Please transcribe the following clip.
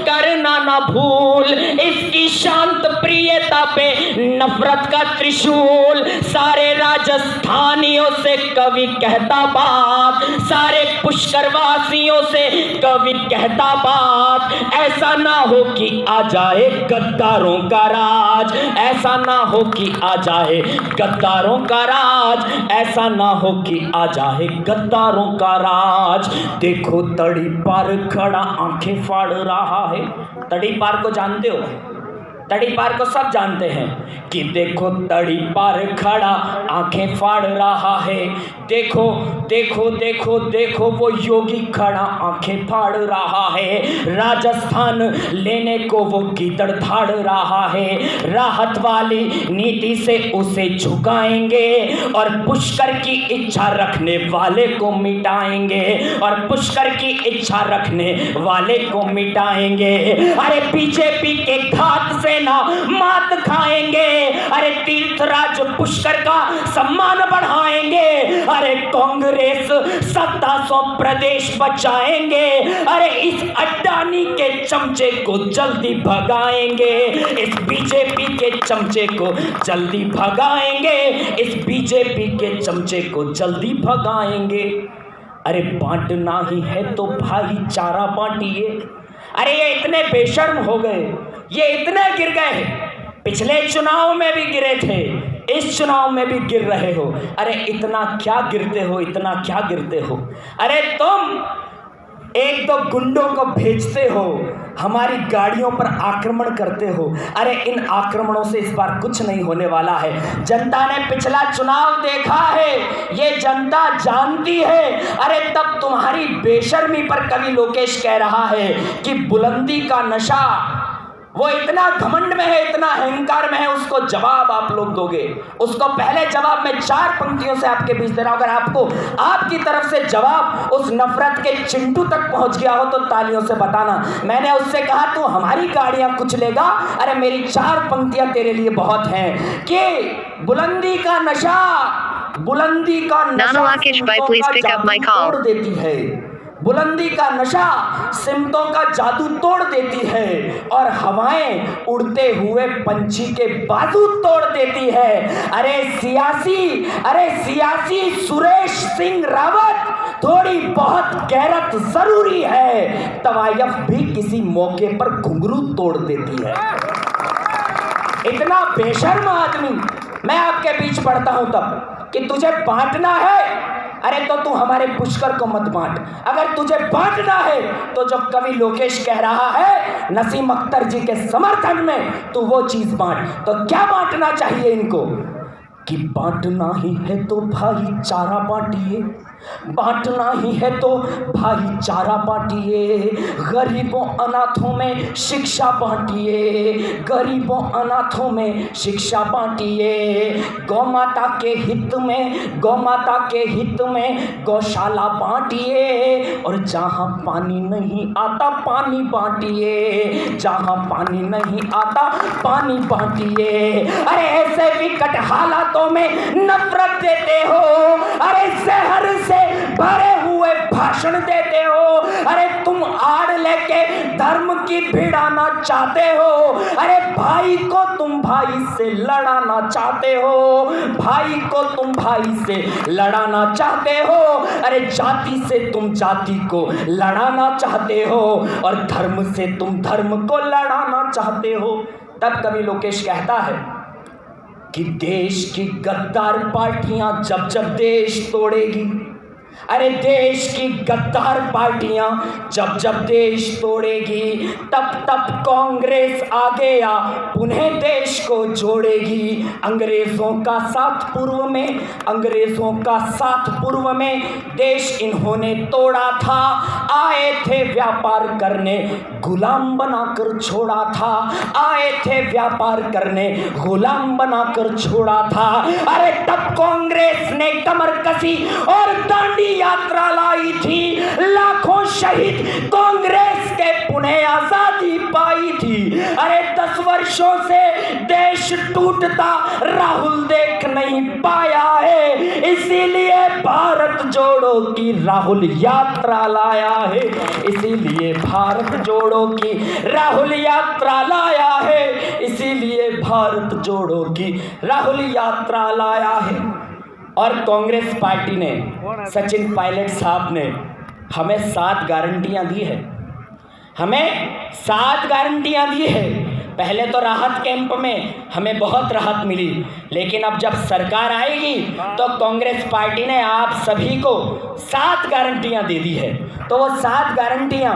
करना ना भूल, इसकी शांत प्रियता पे नफरत का त्रिशूल। सारे राजस्थानियों से कवि कहता बात, सारे पुष्कर वासियों से कवि कहता बात, ऐसा ना हो कि आ जाए गद्दारों का राज, ऐसा ना हो कि आ जाए गद्दारों का राज, ऐसा ना हो कि आ जाए गद्दारों का राज। देखो तड़ी पार खड़ा आंखें फाड़ रहा है। तड़ी पार को जानते हो? तड़ी पार को सब जानते हैं कि देखो तड़ी पार खड़ा आंखें फाड़ रहा है। देखो देखो देखो देखो वो योगी खड़ा आंखें फाड़ रहा है। राजस्थान लेने को वो गीदड़ धाड़ रहा है। राहत वाली नीति से उसे झुकाएंगे और पुष्कर की इच्छा रखने वाले को मिटाएंगे, और पुष्कर की इच्छा रखने वाले को मिटाएंगे। अरे बीजेपी के घात से ना मात खाएंगे, अरे तीर्थराज पुष्कर का सम्मान बढ़ाएंगे, अरे कांग्रेस 1700 प्रदेश बचाएंगे, अरे इस अड्डानी के चमचे को जल्दी भगाएंगे, इस बीजेपी के चमचे को जल्दी भगाएंगे, इस बीजेपी के चमचे को जल्दी भगाएंगे। अरे बांटना ही है तो भाईचारा बांटिए। अरे ये इतने बेशर्म हो गए, ये इतने गिर गए, पिछले चुनाव में भी गिरे थे, इस चुनाव में भी गिर रहे हो। अरे इतना क्या गिरते हो, इतना क्या गिरते हो? अरे तुम एक दो गुंडों को भेजते हो, हमारी गाड़ियों पर आक्रमण करते हो। अरे इन आक्रमणों से इस बार कुछ नहीं होने वाला है। जनता ने पिछला चुनाव देखा है, ये जनता जानती है। अरे तब तुम्हारी बेशर्मी पर कवि लोकेश कह रहा है कि बुलंदी का नशा, वो इतना घमंड में है, इतना अहंकार में है, उसको जवाब आप लोग दोगे। उसको पहले जवाब मैं 4 पंक्तियों से आपके बीच दे रहा हूं। अगर आपको आपकी तरफ से जवाब उस नफरत के चिंटू तक पहुंच गया हो तो तालियों से बताना। मैंने उससे कहा तू हमारी गाड़ियां कुचलेगा, अरे मेरी 4 पंक्तियां तेरे लिए बहुत हैं कि बुलंदी का नशा, बुलंदी का नशा तोड़ देती है, बुलंदी का नशा सिमतों का जादू तोड़ देती है, और हवाएं उड़ते हुए पंछी के बाजू तोड़ देती है। अरे सियासी सुरेश सिंह रावत, थोड़ी बहुत गैरत जरूरी है, तवायफ भी किसी मौके पर घुंघरू तोड़ देती है। इतना बेशर्म आदमी मैं आपके बीच पढ़ता हूं तब कि तुझे बांटना है, अरे तो तू हमारे पुष्कर को मत बांट। अगर तुझे बांटना है तो जो कवि लोकेश कह रहा है नसीम अख्तर जी के समर्थन में, तू वो चीज बांट। तो क्या बांटना चाहिए इनको कि बांटना ही है तो भाईचारा बांटिए, बांटना ही है तो भाईचारा बांटिए, गरीबों अनाथों में शिक्षा बांटिए, गरीबों अनाथों में शिक्षा बांटिए। गौ माता के हित में, गौ माता के हित में गौशाला बांटिए, और जहां पानी नहीं आता पानी बांटिए, जहां पानी नहीं आता पानी बांटिए। अरे ऐसे विकट हालातों में नफरत देते हो, अरे शहर से भरे हुए भाषण देते हो, अरे तुम आड़ लेके धर्म की भिड़ाना चाहते हो, अरे भाई को तुम भाई से लड़ाना चाहते हो, भाई को तुम भाई से लड़ाना चाहते हो, अरे जाति से तुम जाति को लड़ाना चाहते हो, और धर्म से तुम धर्म को लड़ाना चाहते हो। तब कवि लोकेश कहता है कि देश की गद्दार पार्टियां जब जब देश तोड़ेगी, अरे देश की गद्दार पार्टियां जब जब देश तोड़ेगी, तब तब कांग्रेस आगे आ पुनः देश को जोड़ेगी। अंग्रेजों का साथ पूर्व में, अंग्रेजों का साथ पूर्व में देश इन्होंने तोड़ा था, आए थे व्यापार करने गुलाम बनाकर छोड़ा था, आए थे व्यापार करने गुलाम बनाकर छोड़ा था। अरे तब कांग्रेस ने कमर कसी और दांडी यात्रा लाई थी, लाखों शहीद कांग्रेस के पुणे आजादी पाई थी। अरे 10 वर्षों से देश टूटता राहुल देख नहीं पाया है, इसीलिए भारत जोड़ो की राहुल यात्रा लाया है, इसीलिए भारत जोड़ो की राहुल यात्रा लाया है, इसीलिए भारत जोड़ो की राहुल यात्रा लाया है। और कांग्रेस पार्टी ने, सचिन पायलट साहब ने हमें 7 गारंटियां दी है, हमें 7 गारंटियां दी है। पहले तो राहत कैंप में हमें बहुत राहत मिली, लेकिन अब जब सरकार आएगी तो कांग्रेस पार्टी ने आप सभी को 7 गारंटियां दे दी है। तो वो 7 गारंटियां